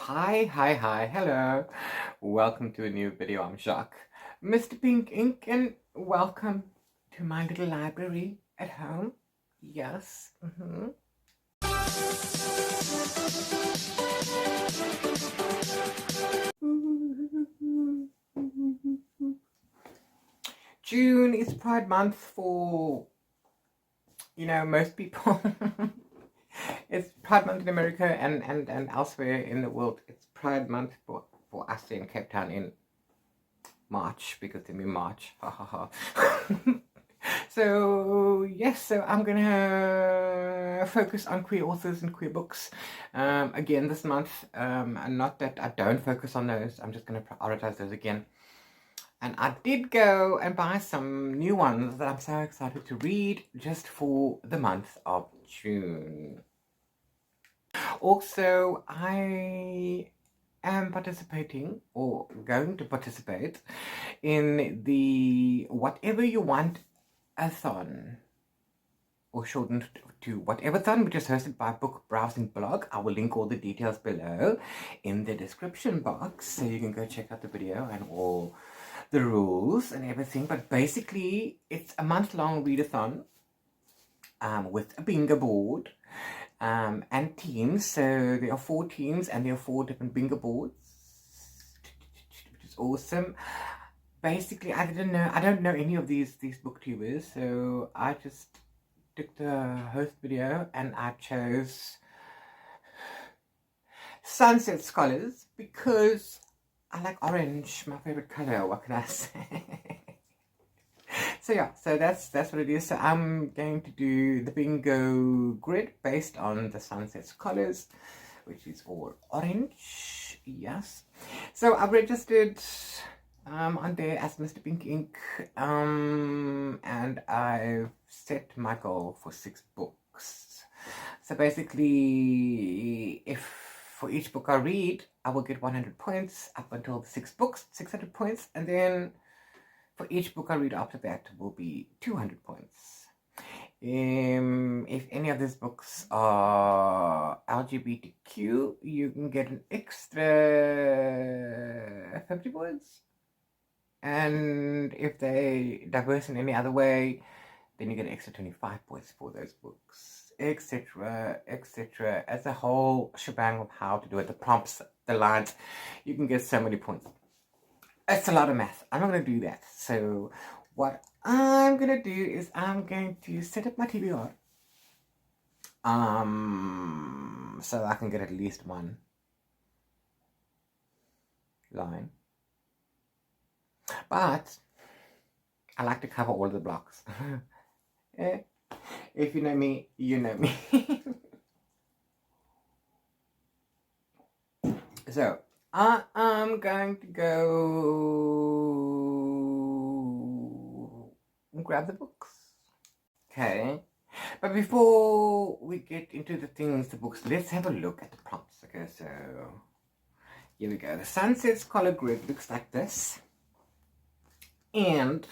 Hi, hello. Welcome to a new video. I'm Jacques, Mr. Pink Ink, and welcome to my little library at home. Yes. June is Pride Month for, most people. It's Pride Month in America and elsewhere in the world. It's Pride Month for us in Cape Town in March, because they're in March. Ha ha ha. So yes, so I'm gonna focus on queer authors and queer books again this month. And not that I don't focus on those, I'm just gonna prioritize those again. And I did go and buy some new ones that I'm so excited to read just for the month of June. Also, I am participating, or going to participate, in the Whatever-You-Want-Athon, or shortened to Whateverthon, which is hosted by Book Browsing Blog. I will link all the details below in the description box, so you can go check out the video and all the rules and everything. But basically, it's a month-long readathon with a bingo board and teams. So there are 4 teams and there are 4 different bingo boards, which is awesome. Basically, I don't know any of these booktubers, so I just took the host video and I chose Sunset Scholars because I like orange, my favorite color. What can I say? So yeah, so that's what it is. So I'm going to do the bingo grid based on the Sunset Scholars, which is all orange. Yes. So I've registered on there as Mr. Pink Ink, and I've set my goal for 6 books. So basically, if for each book I read, I will get 100 points up until the 6 books, 600 points, and then for each book I read after that will be 200 points. If any of these books are LGBTQ, you can get an extra 50 points. And if they diverse in any other way, then you get an extra 25 points for those books, etc., etc. As a whole shebang of how to do it, the prompts, the lines, you can get so many points. It's a lot of math. I'm not going to do that. So what I'm going to do is I'm going to set up my TBR. So I can get at least 1 line. But I like to cover all of the blocks. If you know me, you know me. So I am going to go grab the books. Okay. But before we get into the books, let's have a look at the prompts. Okay, so here we go. The Sunset Scholar grid looks like this. And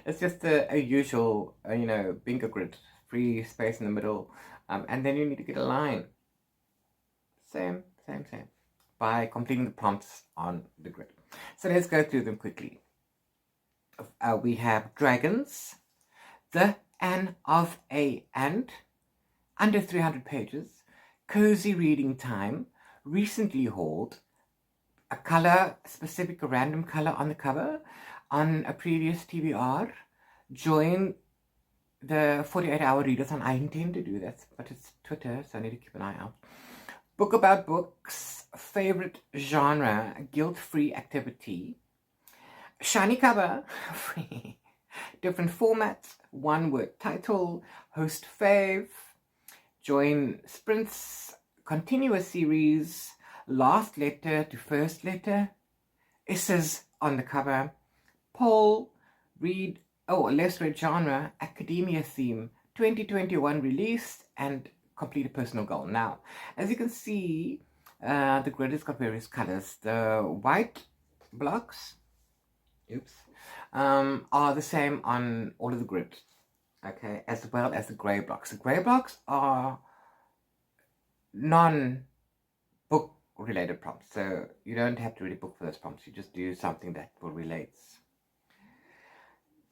it's just a usual, bingo grid, free space in the middle, and then you need to get a line. Same, by completing the prompts on the grid. So let's go through them quickly. We have dragons, the An of a and, under 300 pages, cozy reading time, recently hauled, a color, specific random color on the cover, on a previous TBR. Join the 48-hour readathon. I intend to do that, but it's Twitter, so I need to keep an eye out. Book about books, favorite genre, guilt-free activity, shiny cover, free, different formats, 1-word title, host Fave, join sprints, continuous series, last letter to first letter, essays on the cover, poll, less read genre, academia theme, 2021 release, and complete a personal goal. Now, as you can see, the grid has got various colors. The white blocks, are the same on all of the grids, okay, as well as the gray blocks. The gray blocks are non related prompts. So you don't have to really book for those prompts. You just do something that will relate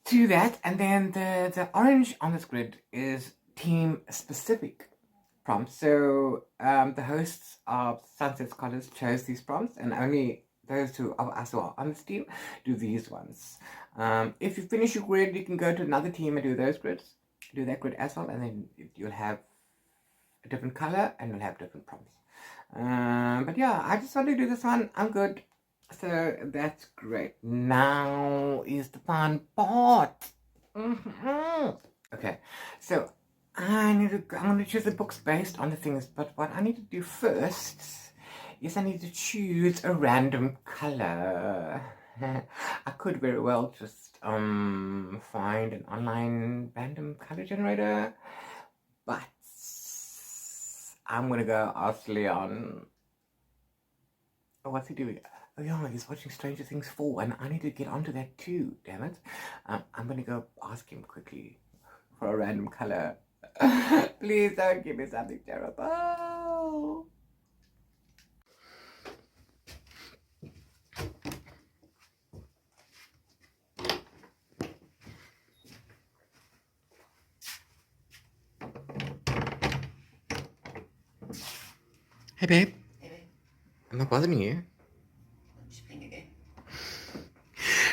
to that. And then the orange on this grid is team specific prompts. So the hosts of Sunset Scholars chose these prompts, and only those who of us who are on this team do these ones. If you finish your grid, you can go to another team and do those grids, do that grid as well, and then you'll have a different color and you'll have different prompts. But yeah, I just want to do this one. I'm good. So that's great. Now is the fun part. Okay, so I'm going to choose the books based on the things, but what I need to do first is I need to choose a random color. I could very well just find an online random color generator, but I'm gonna go ask Leon. Oh, what's he doing? Oh yeah, he's watching Stranger Things 4, and I need to get onto that too, damn it. I'm gonna go ask him quickly for a random color. Please don't give me something terrible. Hey babe. Hey, babe. I'm not bothering you. I'm just playing a game.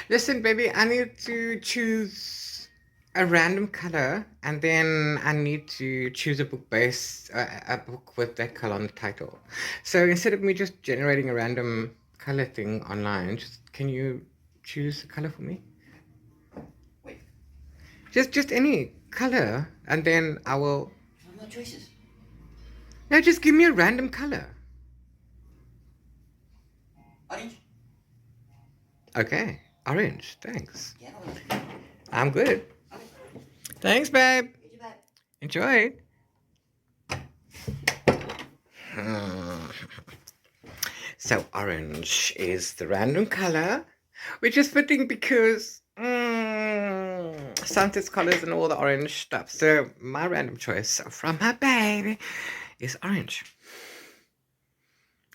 Listen, baby, I need to choose a random color, and then I need to choose a book a book with that color on the title. So instead of me just generating a random color thing online, can you choose a color for me? Wait, Just any color, and then I will. what are my choices? No, just give me a random color. Orange? Okay, orange. Thanks. Yeah, orange. I'm good. Okay. Thanks, babe. Get you back. Enjoy. So orange is the random color, which is fitting because Sunset's colors and all the orange stuff. So my random choice from my baby is orange.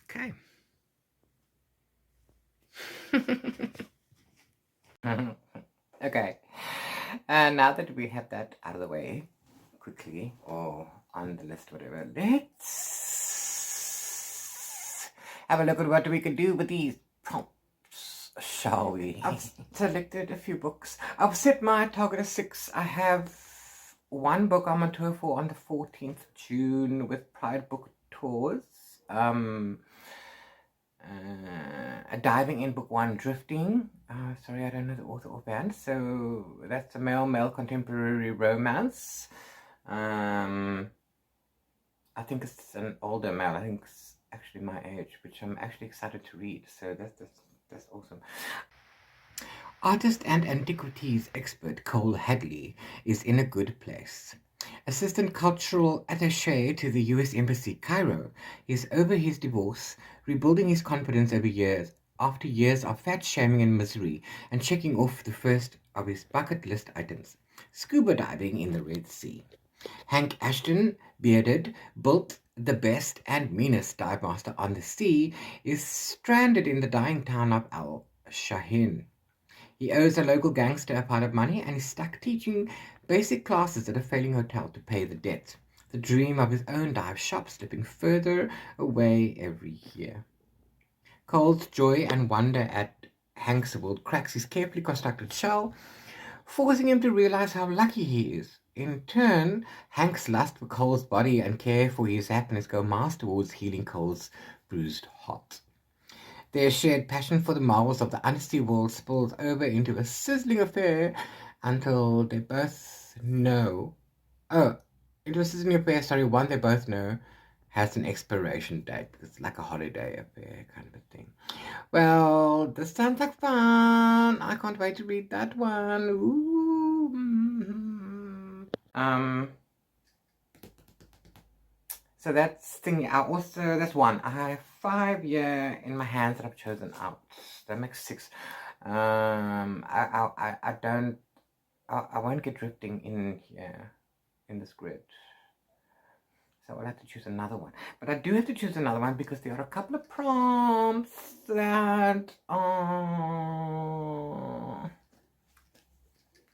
Okay. Okay. And now that we have that out of the way, quickly, or on the list, whatever, let's have a look at what we can do with these prompts, shall we? I've selected a few books. I've set my target as 6. I have one book I'm on tour for on the 14th of June with Pride Book Tours. A diving in book 1, Drifting. Sorry, I don't know the author or band. So that's a male contemporary romance. I think it's an older male. I think it's actually my age, which I'm actually excited to read. So that's awesome. Artist and antiquities expert Cole Hadley is in a good place. Assistant cultural attaché to the US Embassy, Cairo, is over his divorce, rebuilding his confidence after years of fat shaming and misery, and checking off the first of his bucket list items, scuba diving in the Red Sea. Hank Ashton, bearded, built the best and meanest dive master on the sea, is stranded in the dying town of Al Shahin. He owes a local gangster a pile of money and is stuck teaching basic classes at a failing hotel to pay the debt, the dream of his own dive shop slipping further away every year. Cole's joy and wonder at Hank's world cracks his carefully constructed shell, forcing him to realize how lucky he is. In turn, Hank's lust for Cole's body and care for his happiness go miles towards healing Cole's bruised heart. Their shared passion for the marvels of the undersea world spills over into a sizzling affair until they both know. One they both know has an expiration date. It's like a holiday affair kind of a thing. Well, this sounds like fun. I can't wait to read that one. Ooh. So that's thingy. That's one. I have 5 in my hands that I've chosen out. That makes 6. I won't get drifting in here in this grid. So I'll have to choose another one. But I do have to choose another one because there are a couple of prompts that are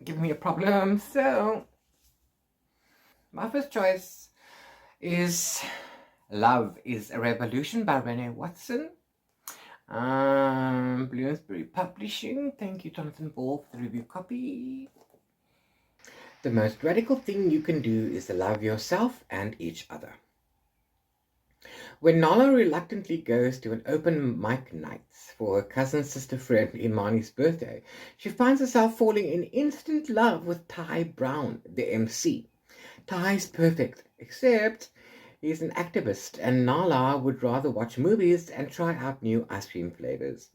giving me a problem. So my first choice is Love is a Revolution by Renee Watson. Bloomsbury Publishing. Thank you, Jonathan Ball, for the review copy. The most radical thing you can do is to love yourself and each other. When Nala reluctantly goes to an open mic night for her cousin sister friend Imani's birthday, she finds herself falling in instant love with Ty Brown, the MC. Ty's perfect, except he's an activist, and Nala would rather watch movies and try out new ice cream flavors.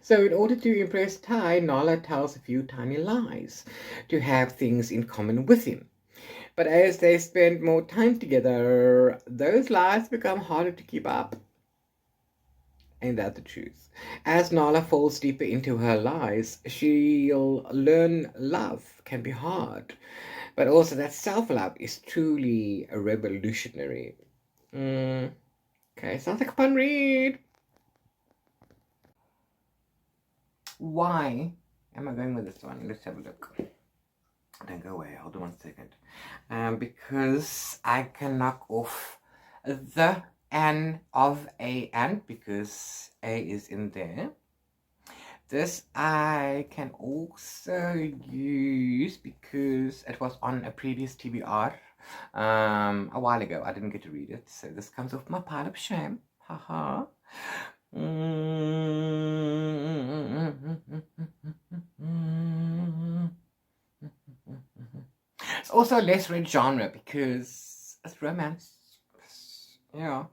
So in order to impress Ty, Nala tells a few tiny lies to have things in common with him. But as they spend more time together, those lies become harder to keep up. Ain't that the truth? As Nala falls deeper into her lies, she'll learn love can be hard, but also that self-love is truly revolutionary. Okay, sounds like a fun read. Why am I going with this one? Let's have a look. Don't go away, hold on 1 second. Because I can knock off the N of a and because A is in there. This I can also use because it was on a previous TBR a while ago. I didn't get to read it, so this comes off my pile of shame. Haha. It's also a less read genre because it's romance. Yeah.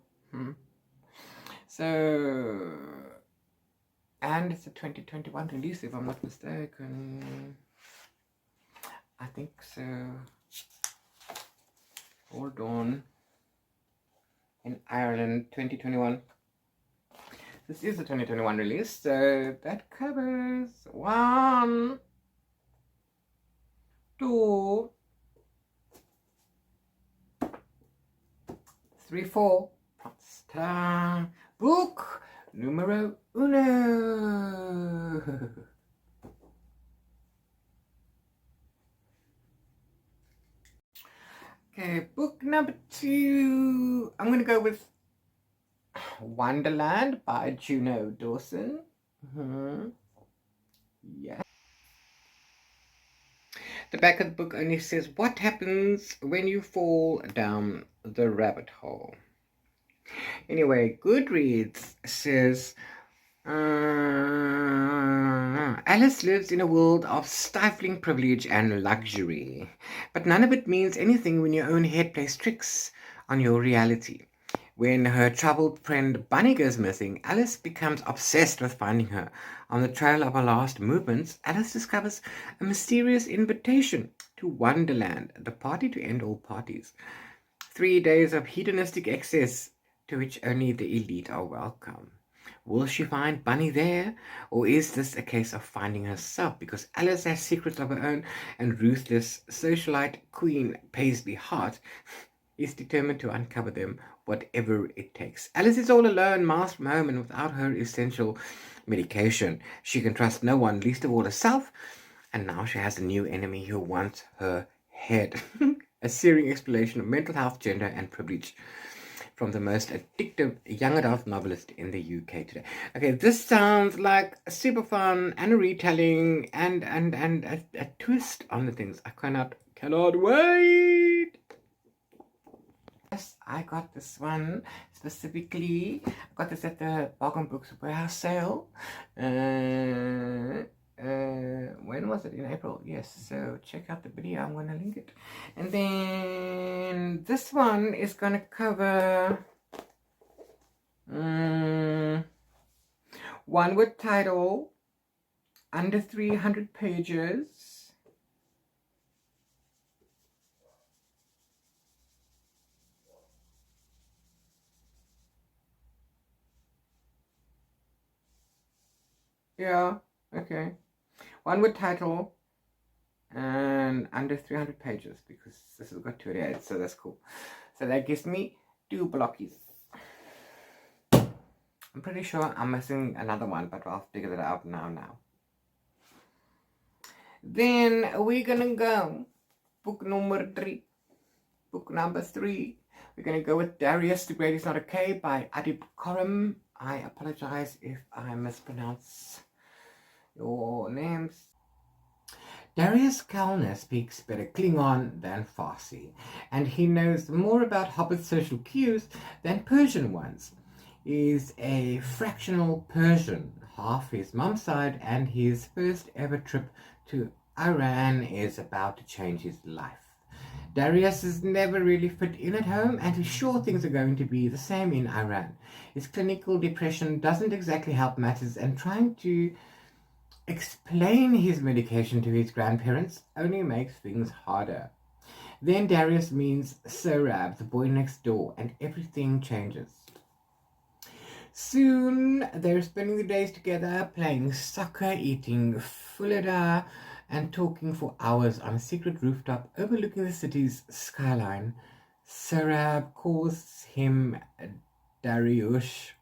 So, and it's a 2021 release if I'm not mistaken. I think so. Hold on. In Ireland, 2021. This is a 2021 release, so that covers 1, 2, 3, 4. Ta-da! Book numero uno. Okay, book number 2. I'm going to go with Wonderland by Juno Dawson. Yeah. The back of the book only says, what happens when you fall down the rabbit hole? Anyway, Goodreads says, Alice lives in a world of stifling privilege and luxury, but none of it means anything when your own head plays tricks on your reality. When her troubled friend Bunny goes missing, Alice becomes obsessed with finding her. On the trail of her last movements, Alice discovers a mysterious invitation to Wonderland, the party to end all parties. 3 days of hedonistic excess to which only the elite are welcome. Will she find Bunny there, or is this a case of finding herself? Because Alice has secrets of her own, and ruthless socialite Queen Paisley Hart is determined to uncover them, whatever it takes. Alice is all alone, miles from home, and without her essential medication. She can trust no one, least of all herself, and now she has a new enemy who wants her head. A searing exploration of mental health, gender, and privilege from the most addictive young adult novelist in the UK today. Okay, this sounds like super fun and a retelling and a twist on the things. I cannot wait. Yes, I got this one specifically. I got this at the Bargain Books warehouse sale. When was it? In April. Yes, so check out the video. I'm gonna link it. And then this one is gonna cover one with title, under 300 pages. Yeah, okay. One with title, and under 300 pages because this has got 28, so that's cool. So that gives me 2 blockies. I'm pretty sure I'm missing another one, but I'll figure that out now. Then we're gonna go book number 3. Book number 3. We're gonna go with Darius the Great Is Not Okay by Adib Khorram. I apologize if I mispronounce your names. Darius Kalner speaks better Klingon than Farsi, and he knows more about Hobbit social cues than Persian ones. He's a fractional Persian, half his mum's side, and his first ever trip to Iran is about to change his life. Darius has never really fit in at home, and he's sure things are going to be the same in Iran. His clinical depression doesn't exactly help matters, and trying to explain his medication to his grandparents only makes things harder. Then Darius meets Sorab, the boy next door, and everything changes. Soon they're spending the days together, playing soccer, eating fulada, and talking for hours on a secret rooftop overlooking the city's skyline. Sorab calls him Darius,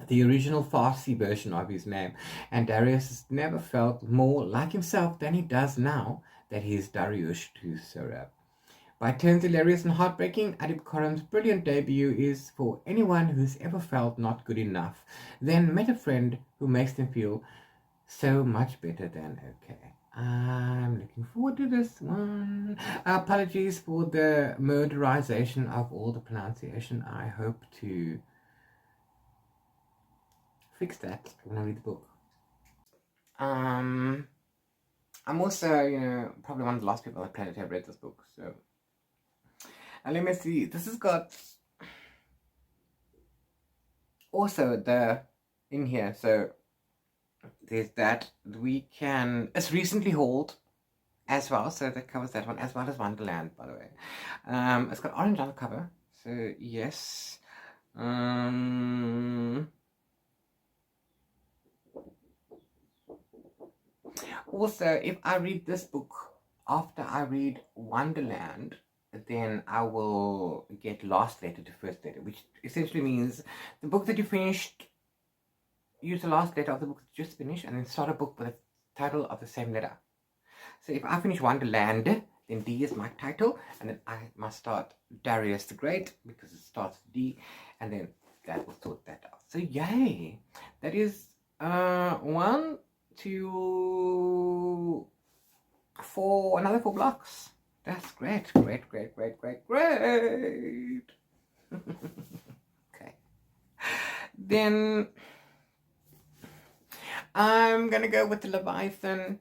the original Farsi version of his name, and Darius has never felt more like himself than he does now that he is Darius to Sorab. By turns hilarious and heartbreaking, Adib Khorram's brilliant debut is for anyone who's ever felt not good enough, then met a friend who makes them feel so much better than okay. I'm looking forward to this one. Apologies for the murderization of all the pronunciation. I hope to fix that when I read the book. I'm also, probably one of the last people on the planet who have read this book, so. And let me see, this has got also in here, so there's that. It's recently hauled as well, so that covers that one, as well as Wonderland, by the way. It's got orange on the cover, so yes. Also, if I read this book after I read Wonderland, then I will get last letter to first letter, which essentially means the book that you finished, use the last letter of the book that you just finished, and then start a book with the title of the same letter. So if I finish Wonderland, then D is my title, and then I must start Darius the Great because it starts with D, and then that will sort that out. So yay! That is 1, 2, 4, another 4 blocks. That's great. Okay. Then I'm gonna go with the Leviathan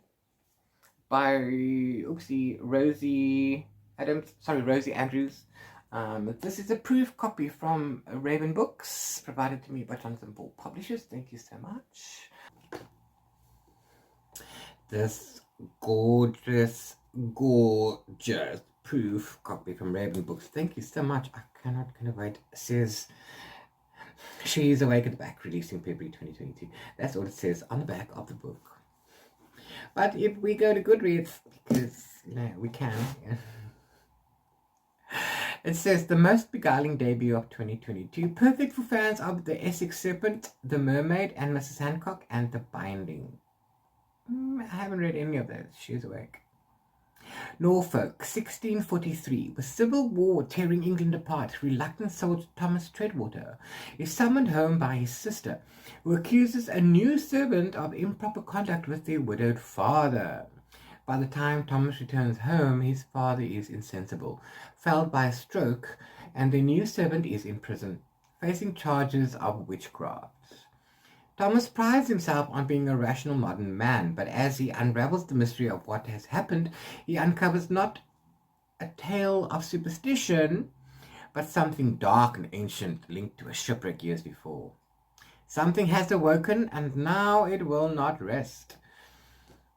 by Rosie Andrews. This is a proof copy from Raven Books, provided to me by Jonathan Ball Publishers. Thank you so much. This gorgeous proof copy from Raven Books. Thank you so much. I cannot wait. It says She's Awake at the Back, releasing February 2022. That's all it says on the back of the book. But if we go to Goodreads, because we can, it says the most beguiling debut of 2022, perfect for fans of The Essex Serpent, The Mermaid, and Mrs. Hancock, and The Binding. I haven't read any of those. She's Awake. Norfolk, 1643. With civil war tearing England apart, reluctant soldier Thomas Treadwater is summoned home by his sister, who accuses a new servant of improper conduct with their widowed father. By the time Thomas returns home, his father is insensible, felled by a stroke, and the new servant is in prison, facing charges of witchcraft. Thomas prides himself on being a rational modern man, but as he unravels the mystery of what has happened, he uncovers not a tale of superstition, but something dark and ancient linked to a shipwreck years before. Something has awoken, and now it will not rest.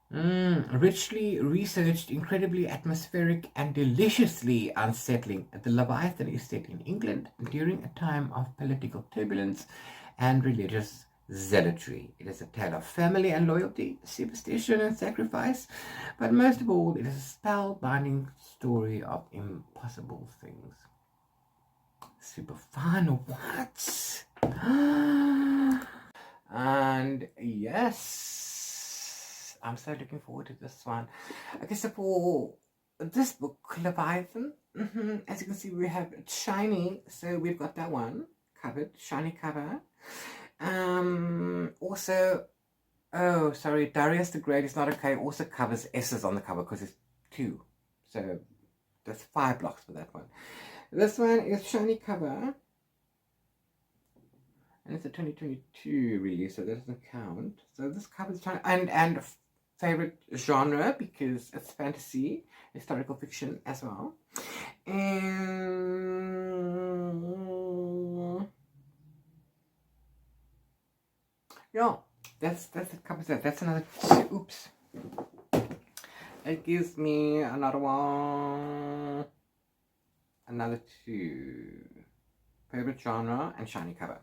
Richly researched, incredibly atmospheric, and deliciously unsettling, The Leviathan is set in England during a time of political turbulence and religious zealotry. It is a tale of family and loyalty, superstition and sacrifice, but most of all, it is a spellbinding story of impossible things. Super fun, what? And yes, I'm so looking forward to this one. Okay, so for this book, Leviathan, as you can see, we have it shiny, so we've got that one covered, shiny cover. Also, oh sorry, Darius the Great is not okay, also covers S's on the cover because it's 2, so there's 5 blocks for that one. This one is shiny cover, and it's a 2022 release, so that doesn't count. So this cover is shiny, and favorite genre because it's fantasy, historical fiction as well. And yeah, that's it, covers that. That's another 2. Oops. It gives me another one. Another 2. Favorite genre and shiny cover.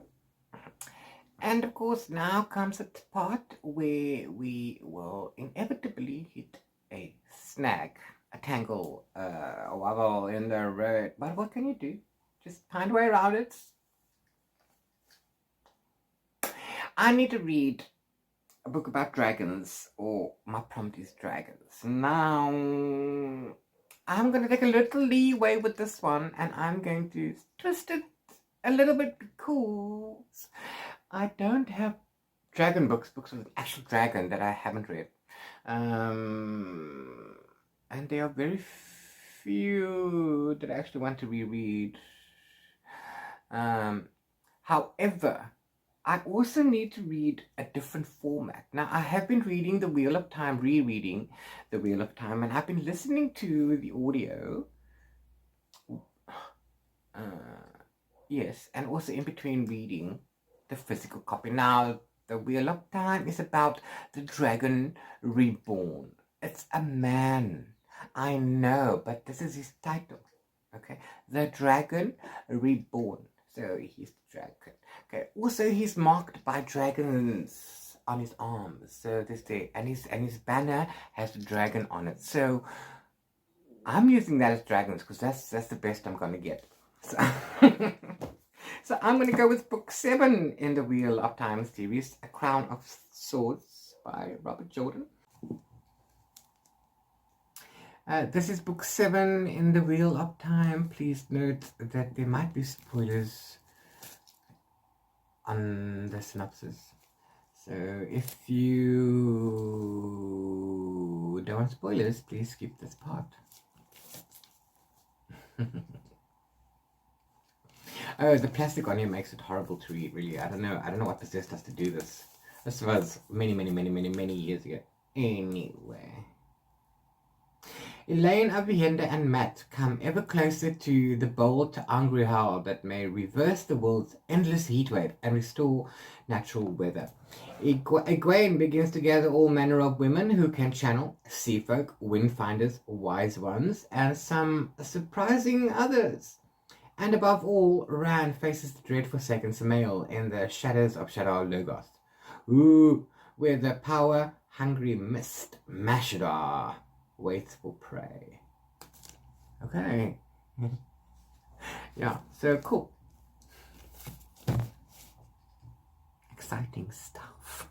And of course, now comes the part where we will inevitably hit a snag, a tangle, a wobble in the road. But what can you do? Just find a way around it. I need to read a book about dragons, or my prompt is dragons. Now, I'm going to take a little leeway with this one, and I'm going to twist it a little bit because I don't have dragon books with an actual dragon that I haven't read. And there are very few that I actually want to reread. However, I also need to read a different format. Now, I have been reading The Wheel of Time, rereading The Wheel of Time, and I've been listening to the audio. Yes, and also in between reading the physical copy. Now, The Wheel of Time is about the dragon reborn. It's a man. I know, but this is his title. Okay, The Dragon Reborn. So he's the dragon. Okay. Also, he's marked by dragons on his arms. So this day, and his banner has a dragon on it. So I'm using that as dragons because that's the best I'm gonna get. So, so I'm gonna go with book 7 in the Wheel of Time series, A Crown of Swords by Robert Jordan. This is book 7 in the Wheel of Time. Please note that there might be spoilers on the synopsis. So if you don't want spoilers, please skip this part. Oh, the plastic on here makes it horrible to read, really. I don't know what possessed us to do this. This was many years ago. Anyway. Elaine, Avienda, and Matt come ever closer to the bold to angry howl that may reverse the world's endless heatwave and restore natural weather. Egwene begins to gather all manner of women who can channel, sea folk, windfinders, wise ones, and some surprising others. And above all, Rand faces the dread Forsaken Samael in the shadows of Shadar Logoth. Ooh, where the power-hungry mist, Mashadar, waits for prey. Okay. Yeah, so cool. Exciting stuff.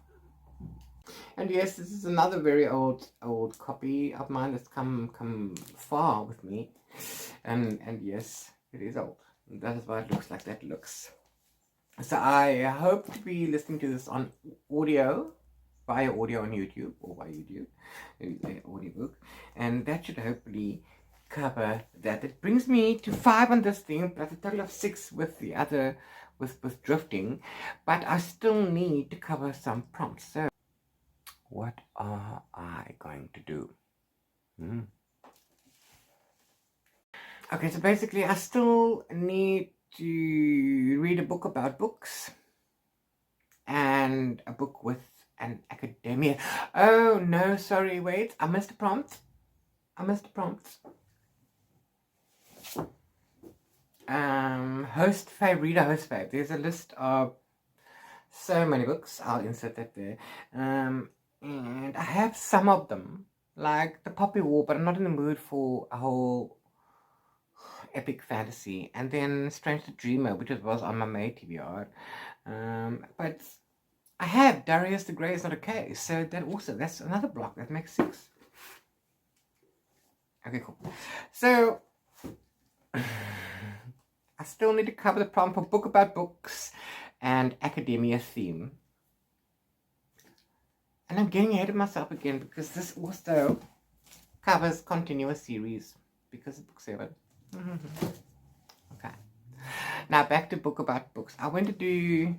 And yes, this is another very old copy of mine that's come far with me. And yes, it is old. That is why it looks like that looks. So I hope to be listening to this on audio, via audio on YouTube, or by YouTube, audiobook, and that should hopefully cover that. It brings me to 5 on this thing, plus a total of 6 with the other, with drifting, but I still need to cover some prompts. So what are I going to do? Okay, so basically I still need to read a book about books and a book with an academia. Oh no, sorry, wait, I missed a prompt. Host Fave, reader host Fave. There's a list of So many books. I'll insert that there. And I have some of them, like the Poppy War, but I'm not in the mood for a whole epic fantasy. And then Strange the Dreamer, which was on my May TBR. But I have Darius the Grey is Not Okay, so that's another block. That makes 6. Okay, cool. So I still need to cover the prompt for Book About Books and Academia Theme. And I'm getting ahead of myself again because this also covers continuous series because of book 7. Okay. Now back to Book About Books. I've read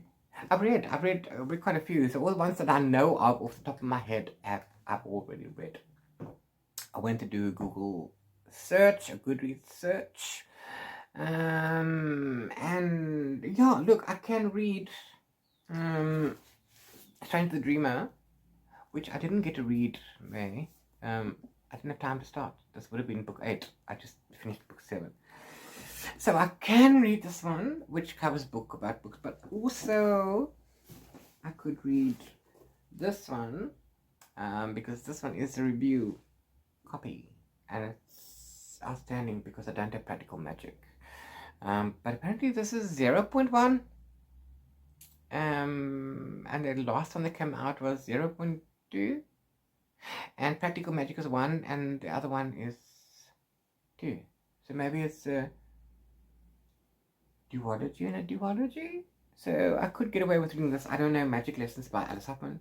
quite a few. So all the ones that I know of off the top of my head I've already read. I went to do a Google search, a Goodreads search. And yeah, look, I can read Strange the Dreamer, which I didn't get to read May. I didn't have time to start. This would have been book 8. I just finished book 7. So I can read this one, which covers Book About Books, but also I could read this one, because this one is a review copy, and it's outstanding because I don't have practical magic. But apparently this is 0.1, and the last one that came out was 0.2, and practical magic is 1, and the other one is 2. So maybe it's a duology and a duology. So I could get away with reading this. I don't know, Magic Lessons by Alice Hoffman.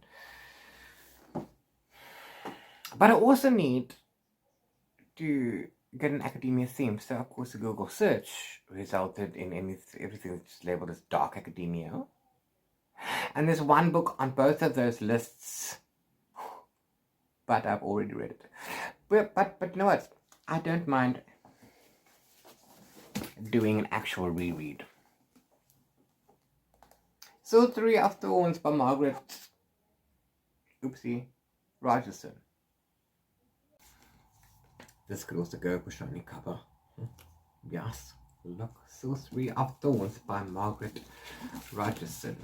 But I also need to get an academia theme. So of course a Google search resulted in everything that's labeled as dark academia. And there's one book on both of those lists, but I've already read it. But you know what? I don't mind doing an actual reread. Sorcery of Thorns by Margaret Rogerson. This could also go for shiny cover. Yes, look, Sorcery of Thorns by Margaret Rogerson.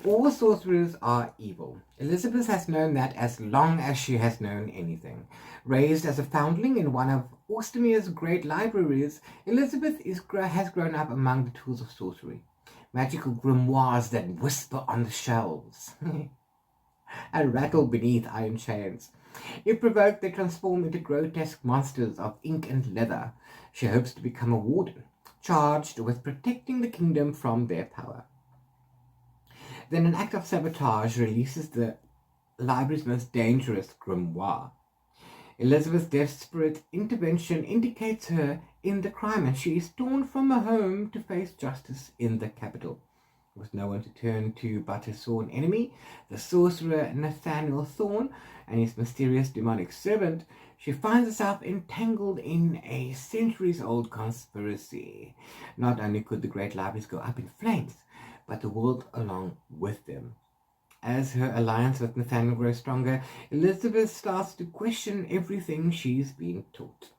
All sorcerers are evil. Elizabeth has known that as long as she has known anything. Raised as a foundling in one of Austemier's great libraries, Elizabeth has grown up among the tools of sorcery. Magical grimoires that whisper on the shelves and rattle beneath iron chains. If provoked, they transform into grotesque monsters of ink and leather. She hopes to become a warden, charged with protecting the kingdom from their power. Then an act of sabotage releases the library's most dangerous grimoire. Elizabeth's desperate intervention indicates her in the crime, and she is torn from her home to face justice in the capital. With no one to turn to but her sworn enemy, the sorcerer Nathaniel Thorne, and his mysterious demonic servant, she finds herself entangled in a centuries-old conspiracy. Not only could the great libraries go up in flames, but the world along with them. As her alliance with Nathaniel grows stronger, Elizabeth starts to question everything she's been taught.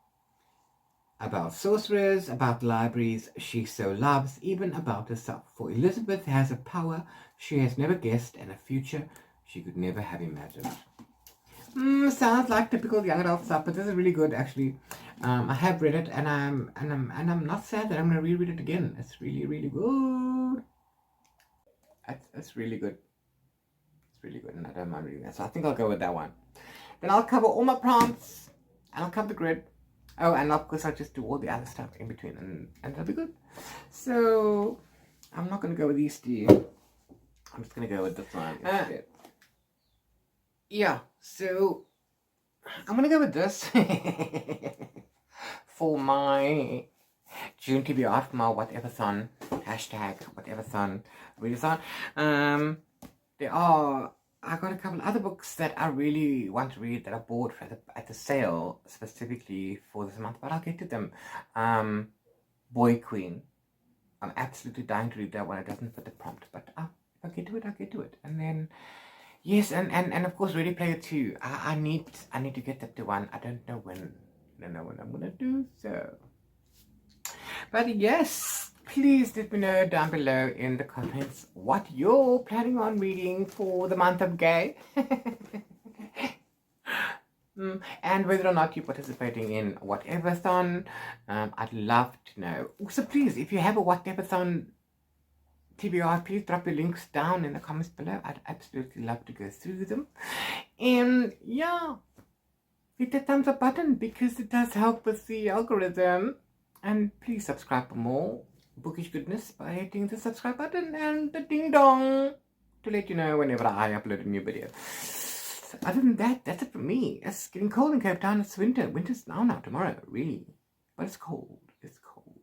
About sorcerers, about libraries she so loves, even about herself. For Elizabeth has a power she has never guessed and a future she could never have imagined. Sounds like typical young adult stuff, but this is really good actually. I have read it, and I'm not sad that I'm gonna reread it again. It's really, really good. It's really good. It's really good, and I don't mind reading that. So I think I'll go with that one. Then I'll cover all my prompts, and I'll cover the grid. Oh, and of course I'll just do all the other stuff in between, and that'll be good. So I'm not gonna go with these two. I'm just gonna go with this one instead. Yeah, so I'm gonna go with this for my June TBR, for my Whateverthon, hashtag Whateverthon readathon. I got a couple other books that I really want to read that I bought at the sale specifically for this month, but I'll get to them. Boy Queen. I'm absolutely dying to read that one. It doesn't fit the prompt, but if I get to it, I'll get to it. And then, yes, and of course, Ready Player 2. I need to get that to one. I don't know when I'm gonna do so. But yes, please let me know down below in the comments what you're planning on reading for the month of Gay. And whether or not you're participating in Whateverthon. I'd love to know. Also, please, if you have a Whateverthon TBR, please drop your links down in the comments below. I'd absolutely love to go through them. And yeah, hit the thumbs up button because it does help with the algorithm. And please subscribe for more bookish goodness by hitting the subscribe button and the ding dong to let you know whenever I upload a new video. Other than that, that's it for me. It's getting cold in Cape Town. It's winter. Winter's now, tomorrow, really. But it's cold. It's cold.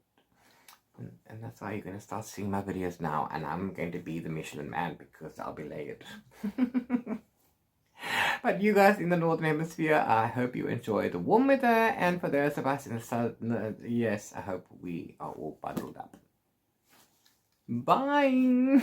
And that's why you're going to start seeing my videos now. And I'm going to be the Michelin man because I'll be laid. But you guys in the Northern Hemisphere, I hope you enjoy the warm weather. And for those of us in the Southern, yes, I hope we are all bundled up. Bye.